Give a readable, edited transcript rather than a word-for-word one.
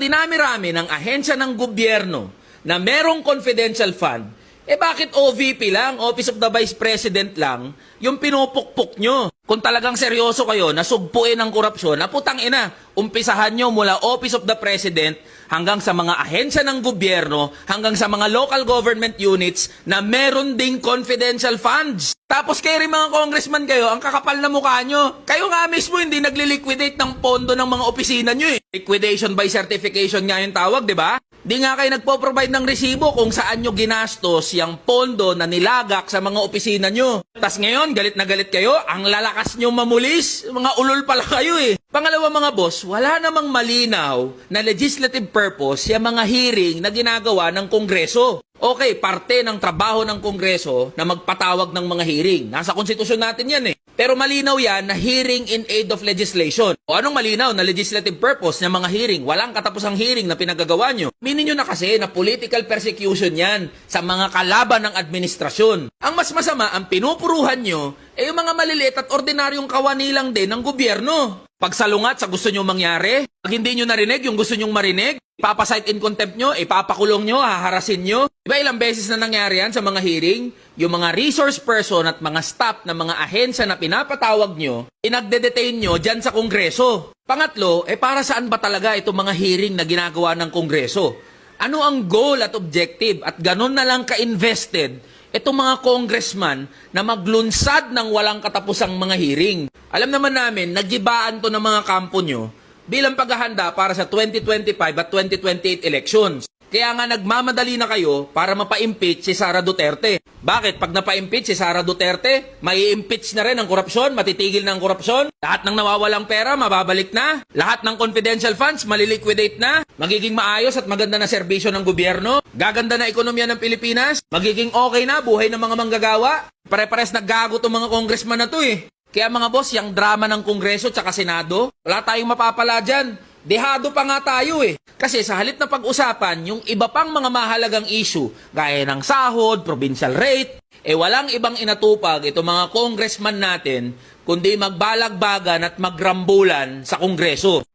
Dinami-rami ng ahensya ng gobyerno na merong confidential fund, bakit OVP lang, Office of the Vice President lang, yung pinupukpok nyo? Kung talagang seryoso kayo na sugpuin ng korupsyon, na putang ina, umpisahan nyo mula Office of the President hanggang sa mga ahensya ng gobyerno, hanggang sa mga local government units na meron ding confidential funds. Tapos kayo rin mga congressman kayo, ang kakapal na mukha nyo. Kayo nga mismo hindi nagli-liquidate ng pondo ng mga opisina nyo eh. Liquidation by certification nga yung tawag, di ba? Di nga kayo nagpo-provide ng resibo kung saan nyo ginastos yung pondo na nilagak sa mga opisina nyo. Tas ngayon, galit na galit kayo, ang lalakas nyo mamulis, mga ulol pala kayo eh. Pangalawa mga boss, wala namang malinaw na legislative purpose yung mga hearing na ginagawa ng Kongreso. Okay, parte ng trabaho ng Kongreso na magpatawag ng mga hearing. Nasa konstitusyon natin yan eh. Pero malinaw yan na hearing in aid of legislation. O anong malinaw na legislative purpose ng mga hearing? Walang katapusang hearing na pinagagawa nyo. Minin nyo na kasi na political persecution yan sa mga kalaban ng administrasyon. Ang mas masama, ang pinupuruhan nyo, yung mga maliliit at ordinaryong kawani lang din ng gobyerno. Pagsalungat sa gusto nyo mangyari, pag hindi nyo narinig yung gusto nyong marinig, ipapasight in contempt nyo, ipapakulong nyo, haharasin nyo. Diba ilang beses na nangyari yan sa mga hearing? Yung mga resource person at mga staff na mga ahensya na pinapatawag nyo, inagde-detain nyo dyan sa Kongreso. Pangatlo, para saan ba talaga itong mga hearing na ginagawa ng Kongreso? Ano ang goal at objective at ganun na lang ka-invested itong mga congressman na maglunsad ng walang katapusang mga hearing? Alam naman namin, nagibaan to ng mga kampo nyo bilang paghahanda para sa 2025 at 2028 elections. Kaya nga nagmamadali na kayo para mapa-impeach si Sara Duterte. Bakit? Pag napa-impeach si Sara Duterte, mai-impeach na rin ang korupsyon, matitigil na ang korupsyon, lahat ng nawawalang pera, mababalik na, lahat ng confidential funds, maliliquidate na, magiging maayos at maganda na serbisyo ng gobyerno, gaganda na ekonomiya ng Pilipinas, magiging okay na buhay ng mga manggagawa. Pare-pares naggago itong mga congressman na to eh. Kaya mga boss, yung drama ng Kongreso tsaka Senado, wala tayong mapapala dyan. Dehado pa nga tayo eh. Kasi sa halip na pag-usapan, yung iba pang mga mahalagang issue, gaya ng sahod, provincial rate, walang ibang inatupag itong mga congressman natin, kundi magbalagbagan at magrambulan sa Kongreso.